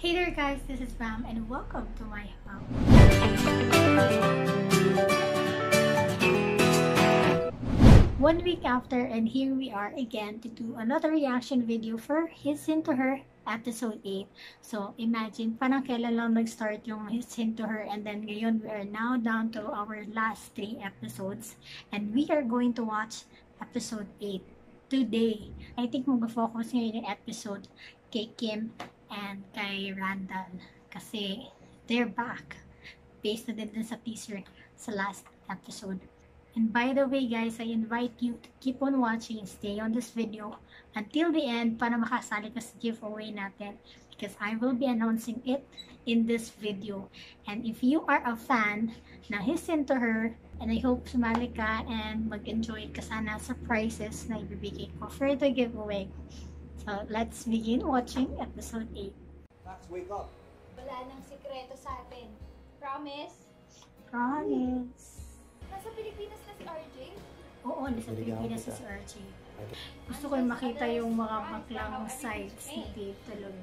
Hey there guys, this is Ram and welcome to my house. 1 week after and here we are again to do another reaction video for His Into Her episode 8. So imagine, parang kailan lang nag-start yung His Into Her and then ngayon we are now down to our last 3 episodes and we are going to watch episode 8 today. I think mag-focus ngayon yung episode kay Kim and kay Randall kasi they're back based na din sa teaser sa last episode. And by the way guys, I invite you to keep on watching and stay on this video until the end para makasali ka sa giveaway natin because I will be announcing it in this video. And if you are a fan na His Into Her, and I hope sumali ka and mag-enjoy ka sana sa prizes na ibibigay ko for the giveaway. So let's begin watching episode 8. Max, wake up! Wala nang sikreto sa atin. Promise? Promise. Nasa Pilipinas na si RJ? Oo, nasa Pilipinas si RJ. Gusto ko makita yung mga baklang sides ni Dave tuloy.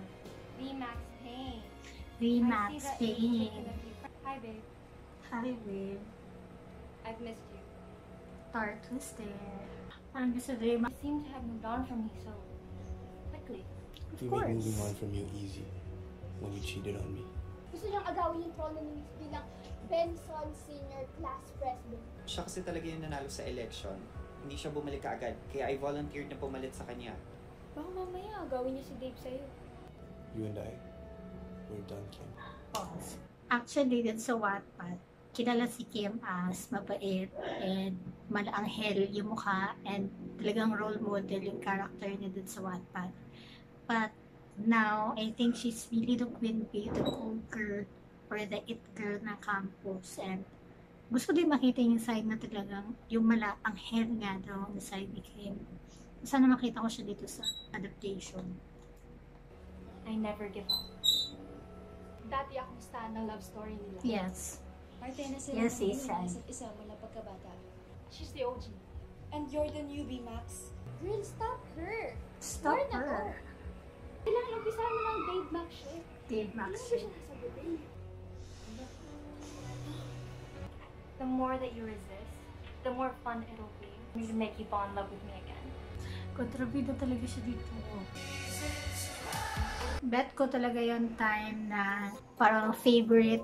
Remax Pain. Remax Pain. Hi babe. Hi babe. I've missed you. Tart twister. Parang gusto Remax. You seem to have moved on from me so quickly. Of You course. make moving on from you easy when you cheated on me. Gusto niyang agawin yung trono ni Miss bilang Benson Senior Class President. Siya kasi talaga yung nanalo sa election. Hindi siya bumalik kaagad. Kaya I volunteered na pumalit sa kanya. Baka mamaya agawin niya si Dave sa'yo. You and I, we're done, Kim. Pause. Actually, din sa Wattpad, kilala si Kim as mabait and malaanghel yung mukha and talagang role model yung character niya din sa Wattpad. But now, I think she's really the queen bee, the cool girl, or the it girl na campus. And gusto din makita yung side na talagang yung malaanghel nga daw na side ni Kim. Sana makita ko siya dito sa adaptation. I never give up. Dati akong stan ng love story nila. Yes. Martina, Yes, he said. Isa mula pagkabata. She's the OG. And you're the newbie, Max. Girl, stop her! Stop Learn ako. her. Kailangan umpisahan mo ng Dave Max siya. Dave Max. Ano ba siya nasasabi? The more that you resist, the more fun it'll be. To make you fall in love with me again. Kontrabida talaga siya dito. Bet ko talaga yung time na parang favorite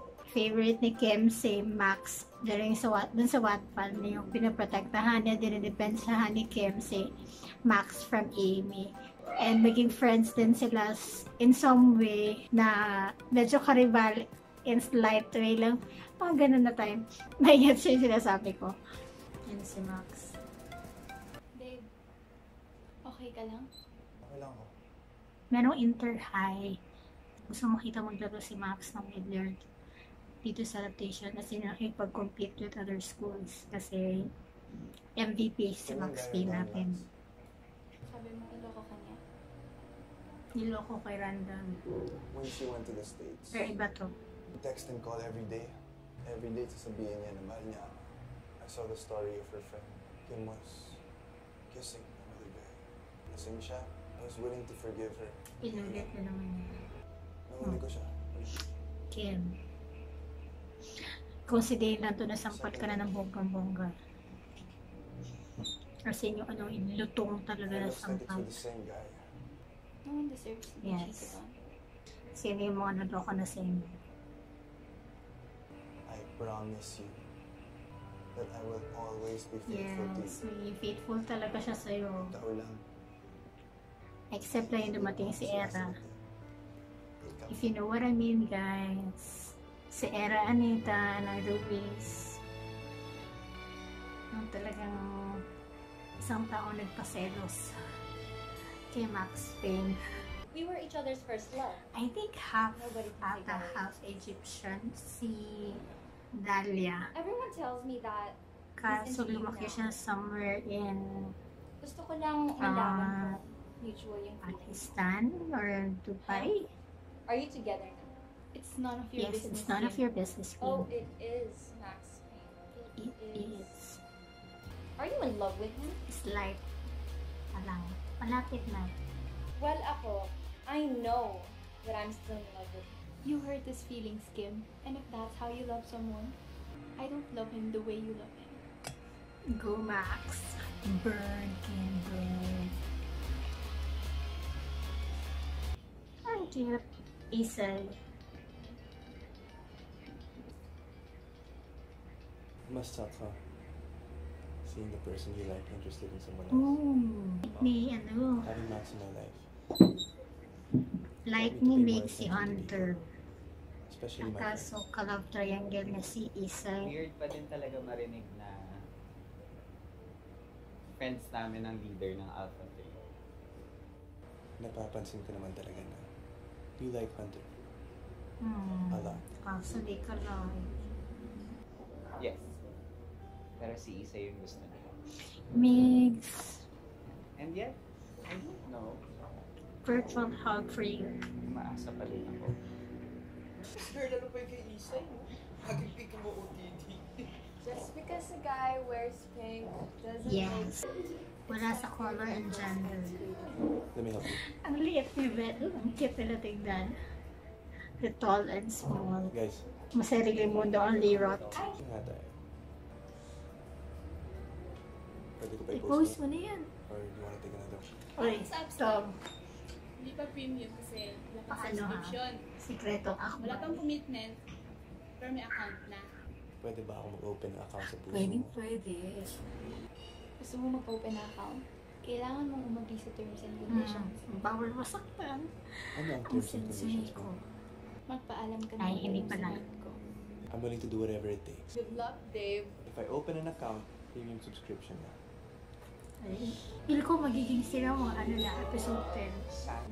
ni Kim si Max during dun sa Wattpad na yung pinaprotektahan niya, dinidepensahan ni Kim si Max from Amy. And maging friends din sila in some way na medyo karibal in slight way lang. Pang ganun na time. Naiget siya yung sinasabi ko. Yan si Max. Babe, okay ka lang? Okay lang ako. Merong inter-high. Gusto makita maglaro si Max ng Midler dito sa adaptation kasi nakipag-compete with other schools kasi MVP si Max P natin. Sabi mo, iloko ka niya. Niloko kay Randall. When she went to the States, Pero iba to. text and call every day. Every day sasabihin niya na mahal niya ako. I saw the story of her friend. Kim was kissing another guy. Lasing siya. I was willing to forgive her. Inulit na naman niya. Nahuli ko siya. Kim. Consider lang to na sampal ka na ng bonggang-bongga. Kasi yung ano, inlutong talaga na It looks like it's sampal. with the same guy. No one deserves to be Yes. cheated on. Sino yung mga naloko na sa inyo? I promise you that I will always be faithful to Yes, you. may faithful talaga siya sa'yo. Tao lang. Except na yung dumating si Era. Ikaw. If you know what I mean, guys. Si Era Anita ng Ruiz. Yung talagang isang taon nagpaselos kay Max Payne. We were each other's first love. I think half Nobody can take ata, that away. half Egyptian si Dalia. Everyone tells me that Kaso into you lumaki now. siya somewhere in gusto ko lang malaman kung mutual yung feelings. Pakistan or Dubai. Are you together now? It's none of your Yes, business. it's none of your business. Oh, Kim. it is, Max Payne. It is. Are you in love with him? It's like, palang, malapit na. Well, ako, I know that I'm still in love with him. You hurt his feelings, Kim. And if that's how you love someone, I don't love him the way you love him. Go Max. Burn, Kim, burn. Ang cute. Isay. Must suck, huh? Seeing the person you like interested in someone else. Ooh. Ni ano. Having Max in my life. Like Taught ni me to pay more makes si attention to Hunter. people, especially my friends. Kaso ka-love triangle na si Isay. Weird pa din talaga marinig na friends namin ang leader ng Alpha 3. Napapansin ko naman talaga na you like Hunter. A lot. Kaso di ka like. Yes. Pero si Isa yung gusto niya. Mix. And yet, I don't know. Virtual hug for you. Umaasa pa din ako. Girl, ano pa yung kay Isay, no? Hagipig mo OTT. Just because a guy wears pink doesn't Yes. Wala sa color and gender. Let me help you. Ang liit ni Ben. Ang cute nila tignan. The tall and small. Guys, Masariling mundo ang lirot. nga tayo. Pwede ko pa I-post i-post mo na yan. Or do you wanna take another? Oy, Tom. Hindi pa premium kasi wala pang Paano ha? subscription. Sikreto ako. Wala pang commitment, pero may account na. Pwede ba ako mag-open ng account sa puso Pwede, mo? pwede. Gusto mo mag-open na account? Kailangan mong umagri sa terms and conditions. Bawal masaktan. Ano ang Ang terms and sensei conditions ko. mo? Magpaalam ka Ay, ng hindi terms pala. and ko. I'm willing to do whatever it takes. Good luck, Dave. If I open an account, premium subscription na. Ay, feel ko magiging sila mga ano na, episode 10.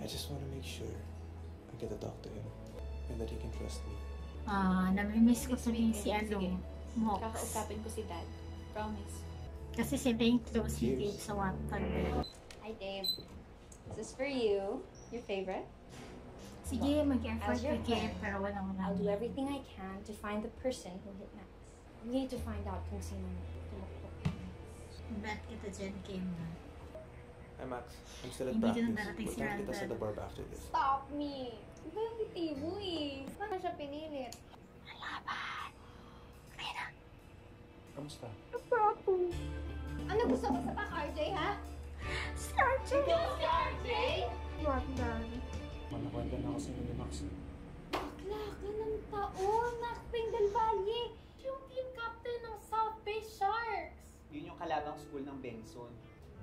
I just want to make sure I get to talk to him and that he can trust me. Namimiss ko sabihin si ano, Sige. Mox. Kakausapin ko si Dad. Promise. Kasi sila yung close ni Cheers. Dave sa Wattpad. Hi, Dave. This is for you. Your favorite. Sige, mag-effort As your ka Kim, friend, pero walang I'll do wala. everything I can to find the person who hit Max. We need to find out kung sino tumakbo. Bet kita dyan, Kim. Hi Max, I'm still at Hindi practice. na darating si Puntahan kita sa Randall. the barb after this. Stop me! Iba yung bitibo eh. Paano siya pinilit? Kamusta? Ano gusto mo sa RJ, ha? Si RJ! Si RJ? Randall. Manakwenta na ako sa inyo ni Max. Bakla ka ng taon, Max Ping del Valle. Yung team captain ng South Bay Sharks. Yun yung kalabang school ng Benson.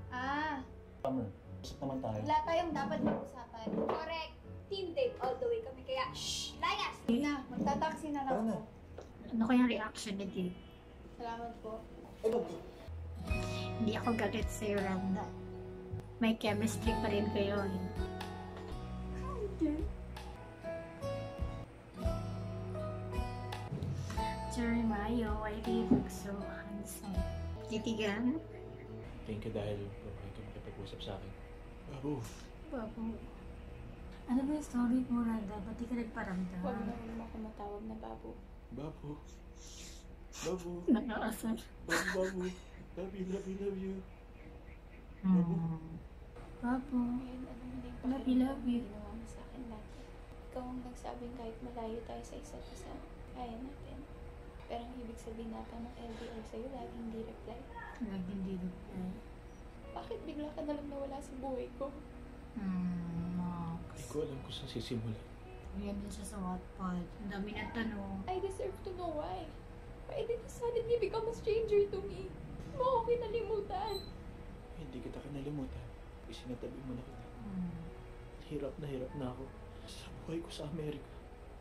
Ah, Summer, usap naman tayo. wala tayong dapat mag-usapan. Correct. Team Dave all the way kami, kaya shh! Layas! Na, magtataksi na lang Tara na. ako. Ano kayang reaction ni Dave? Salamat po. Hindi ako galit sa'yo, Randa. May chemistry pa rin kayo. Eh. Jeremiah, why do you look so handsome? Titigan? Thank you dahil pumayag ka makipag-usap sa akin. Babu, Babo. Ano ba yung story mo, Randa? Ba't di ka nagparamdam? Huwag na naman ako matawag na babo. Babu. Babu. Nakaasar. Babu. Love you, love you, love you. Babo. Ngayon, alam mo na yung Love you, love you. ginawa mo sa akin dati. Ikaw ang nagsabing kahit malayo tayo sa isa't isa, kaya natin. Pero ang ibig sabihin natin ng LDR sa'yo, laging hindi reply. Hindi reply. Bakit bigla ka nalang nawala sa buhay ko? Max. Hindi ko alam kung saan sisimulan. Yan din siya sa Wattpad. Ang dami ng tanong. I deserve to know why. Why did you suddenly become a stranger to me? Mo ako kinalimutan. Hindi kita kinalimutan. Isinatabi mo na kita. Hirap na ako sa buhay ko sa Amerika.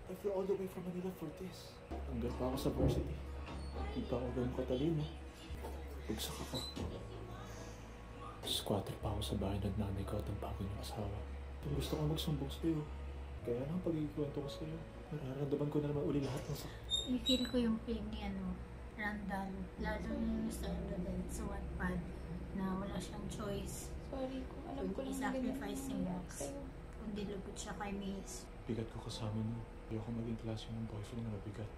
I flew all the way from Manila for this. Hanggang pa ako sa varsity. Hindi pa ako ganun katalino. Bagsak ako. Squatter pa ako sa bahay ng nanay ko at ang bago niyang asawa. Kung gusto ko magsumbong sa'yo, kaya nang pagkikwento ko sa'yo, nararamdaman ko na naman uli lahat ng sakit. I-feel ko yung pain ni Randall. Lalo yung sa sa Wattpad na wala siyang choice. Sorry kung alam ko lang I-sacrifice si nangyari Max. sa'yo. Kundi lugod siya kay Mace. Bigat ko kasama niyo. Ayoko maging klase ng boyfriend na mabigat.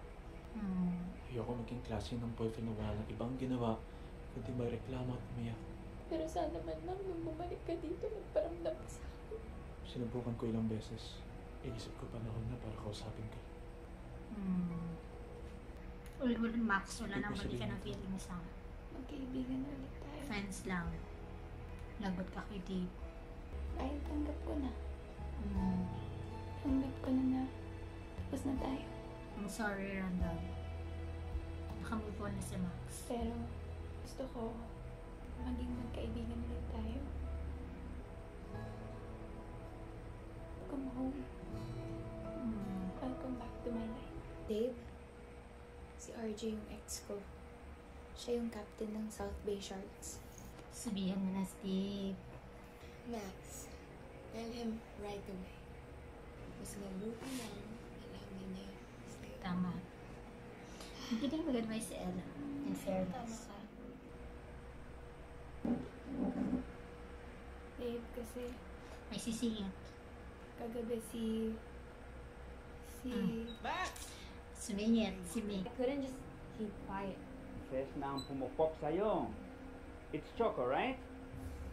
Ayoko maging klase ng boyfriend na wala ng ibang ginawa, kundi magreklamo at umiyak. Pero sana man lang nung bumalik ka dito, nagparamdam ka sa akin. Sinubukan ko ilang beses. inisip ko panahon na para kausapin ka. Ulit Max, wala Hindi nang ko balikan sabihin ng feelings ha. Magkaibigan ulit tayo. Friends lang. Lagot ka kay Dave. Kahit tanggap ko na. Tanggap ko na tapos na tayo. I'm sorry, Randall. Nakamove on na si Max. Pero gusto ko maging magkaibigan ulit tayo. Come home. Welcome back to my life. Dave, si RJ yung ex ko. Siya yung captain ng South Bay Sharks. Sabihan mo na, Steve. Max, tell him right away. Mas mabuti lang alamin niya sa'yo. Tama. Hindi din mag-advise si Ella. In Tama fairness. ka. Dave, kasi May sisingit. kagabi si Max! Sumingit. Si Mick. I couldn't just keep quiet. Fresh na ang pumupok sa'yo. It's Choco, right?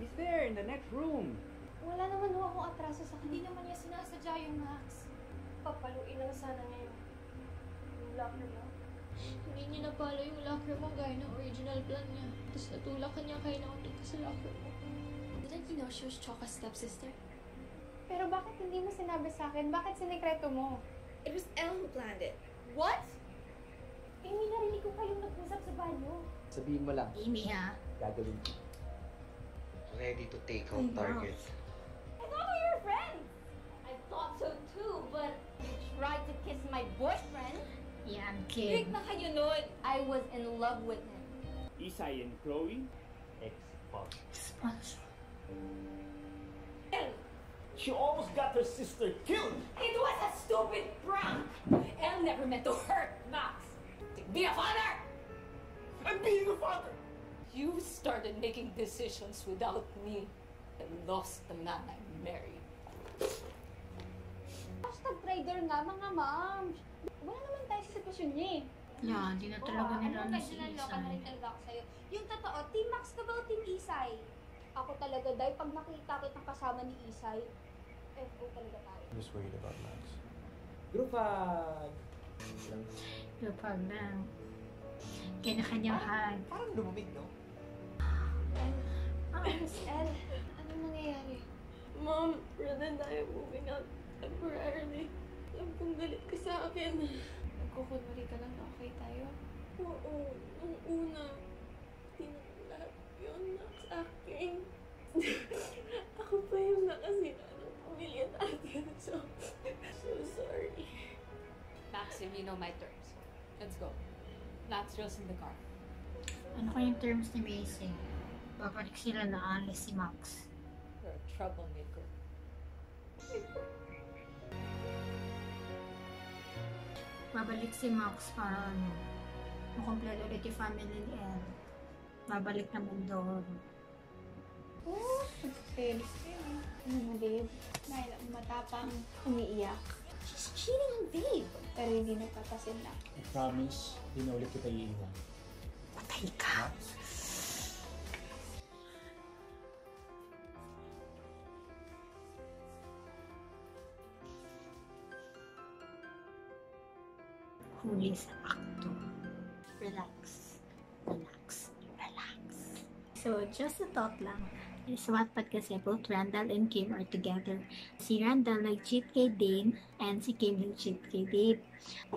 He's there in the next room. Wala naman ho akong atraso sa Hindi kanya. naman niya sinasadya yung Max. Papaluin lang sana niya yung locker niya. Hindi niya napalo yung locker mo gaya ng original plan niya. Tapos natulakan niya kayo na ka sa locker mo. Didn't you know she was Choco's stepsister? Pero bakit hindi mo sinabi sa akin? Bakit sinikreto mo? It was Elle who planned it. What? Amy, narinig ko kayong nag-usap sa banyo. Sabihin mo lang, Amy, ha? gagawin ko. Ready to take out target. I thought we were friends. I thought so too, but you tried to kiss my boyfriend. Yan, Big kid. na kayo nun. I was in love with him. Isay and Chloe, ex-pop. Sponsor. She almost got her sister killed. It was a stupid prank. Elle never meant to hurt Max. Be a father. I'm being a father! You started making decisions without me and lost the man I married. Hashtag trader nga, mga ma'am. Wala naman tayo sa sitwasyon niya eh. Yeah, di na talaga nila Ano, si naglaloko na rin Isay. talaga ako sa'yo. Yung totoo, Team Max ka ba o Team Isay? Ako talaga, dahil pag makita kitang kasama ni Isay, FO talaga tayo. I'm just worried about Max. Group hug! Kapag na kanya-kanyang hag. Parang lumamig, no? Miss Elle, anong nangyayari? Mom, Red and I are moving out temporarily. Alam kong galit ka sa akin. Nagkukunwari ka lang na okay tayo? Oo, nung una, tinanong lahat yun sa akin. Ako pa yung nakasira ng pamilya natin. So sorry. Maxim, you know my terms. Let's go. Naturals in the car. Ano kayong terms ni Macy? Babalik sila na alis si Max. You're a troublemaker. Babalik si Max para ano, makompleto ulit yung family ni Elle. Babalik naman doon. Oh, nagsiselos kayo. Ano mo, Dave? Dahil ang matapang umiiyak. She's cheating on Dave. Pero hindi nagpapasin na. I promise, di na ulit kita iiwan. Patay ka! Huli sa akto. Relax. Relax. Relax. So, just a thought lang. Sa Wattpad kasi, both Randall and Kim are together. Si Randall nag-cheat kay Dane and si Kim nag-cheat kay Dave.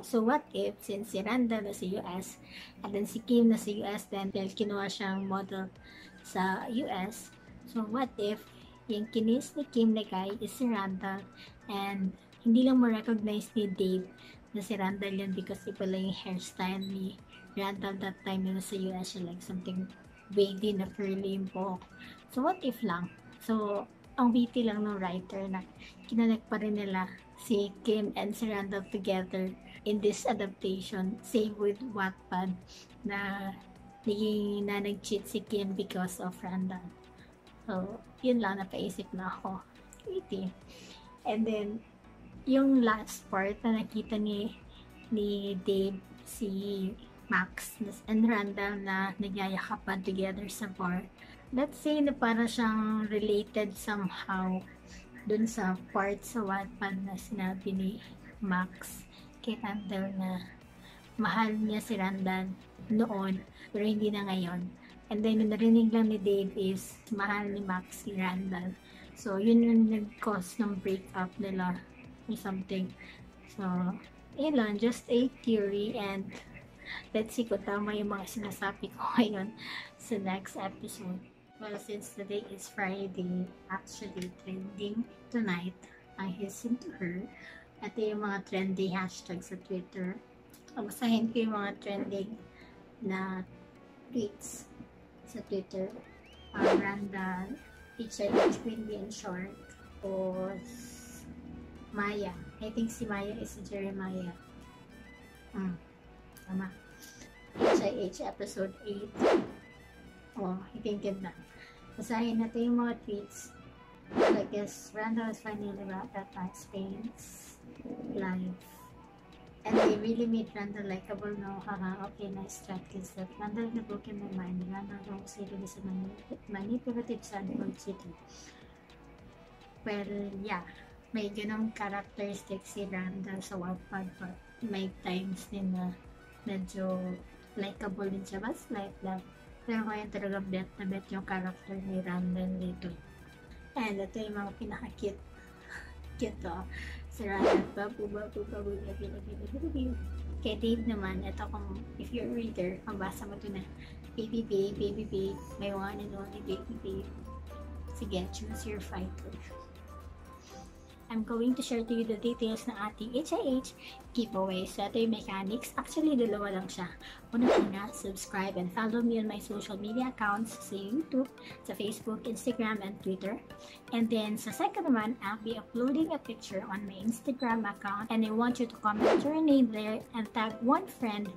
So, what if, since si Randall na sa US and then si Kim na sa US, then dahil kinuha siyang model sa US, so what if yung kinis ni Kim na guy is si Randall and hindi lang ma-recognize ni Dave na si Randall yun because iba lang yung hairstyle ni Randall that time na sa US siya, like something wavy na curly yung buhok. So, what if lang? So, ang witty lang ng writer na kinonect pa rin nila si Kim and si Randall together in this adaptation. Same with Wattpad na nag-cheat si Kim because of Randall. So, yun lang, napaisip na ako. Witty. And then, yung last part na nakita ni Dave, si Max and Randall na nagyayakapan together sa bar. Let's say na para siyang related somehow dun sa part sa Wattpad na sinabi ni Max kay Randall na mahal niya si Randall noon pero hindi na ngayon. And then yung narinig lang ni Dave is mahal ni Max si Randall. So yun yung nag-cause ng breakup nila or something. So yun lang, just a theory, and let's see kung tama yung mga sinasabi ko ngayon sa next episode. Well, since today is Friday, actually trending tonight ang He's Into Her. Ito yung mga trending hashtags sa Twitter. Basahin ko yung mga trending na tweets sa Twitter. Randall, HIH Quinby and Short, o Maya. I think si Maya is si Jeremiah. Tama. HIH episode 8. Oh, I think yun na. Basahin natin yung mga tweets. I guess Randall is finally wrapped at Spain's life. And they really made Randall likable, no? Haha, okay, nice chat, kids. That Randall na broken my mind. Randall wrong city is a manipulative Sandford City. Well, yeah. May ganong characteristic si Randall sa Wattpad, but may times din na medyo likable din siya. But slight lang. Pero ngayon talaga bet na bet yung character ni Randall dito. And ito yung mga pinaka-cute. Cute to. Si Randall, babu. Kay Dave naman, ito kung, if you're a reader, mabasa mo ito na, baby babe, may one and only baby babe. Sige, choose your fighter. I'm going to share to you the details ng ating HIH giveaway. So, ito yung mechanics. Actually, dalawa lang siya. Una-una, subscribe and follow me on my social media accounts sa YouTube, sa Facebook, Instagram, and Twitter. And then, sa second naman, I'll be uploading a picture on my Instagram account. And I want you to comment your name there and tag one friend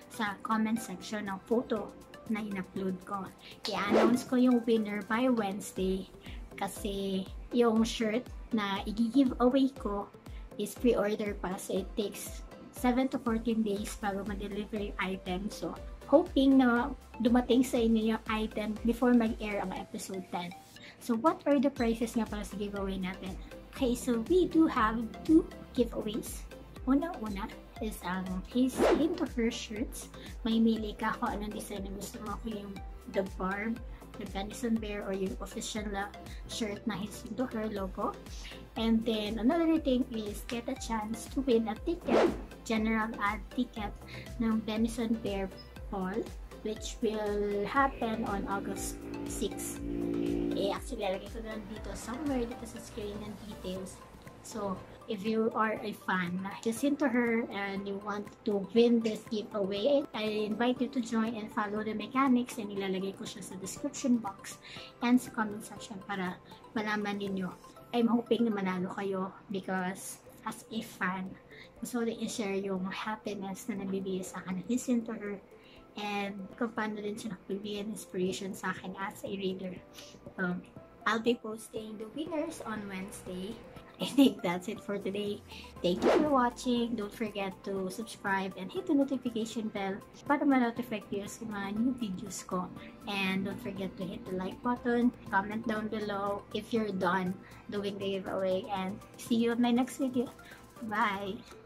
sa comment section ng photo na in-upload ko. I-announce ko yung winner by Wednesday kasi yung shirt na i-give away ko is pre-order pa, so it takes 7 to 14 days bago ma-deliver yung item. So, hoping na dumating sa inyo yung item before mag-air ang episode 10. So, what are the prices nga pala sa giveaway natin? Okay, so we do have 2 giveaways. Una-una is ang He's Into Her shirts. May mili ka kung anong design na gusto mo. Ako yung The Barb, the Venison Bear, or yung official shirt na He's Into Her logo. And then another thing is get a chance to win a ticket, general ad ticket ng Venison Bear Ball, which will happen on August 6. Actually, lalagay ko na dito somewhere dito sa screen ng details. So, if you are a fan na He's Into Her and you want to win this giveaway, I invite you to join and follow the mechanics, and ilalagay ko siya sa description box and sa comment section para malaman ninyo. I'm hoping na manalo kayo because as a fan, gusto ko din i-share yung happiness na nabibigay sa akin ng He's Into Her, and kung paano din siya nagbibigay inspiration sa akin as a reader. I'll be posting the winners on Wednesday. I think that's it for today. Thank you for watching. Don't forget to subscribe and hit the notification bell para ma-notify kayo sa mga new videos ko. And don't forget to hit the like button, comment down below if you're done doing the giveaway, and see you on my next video. Bye!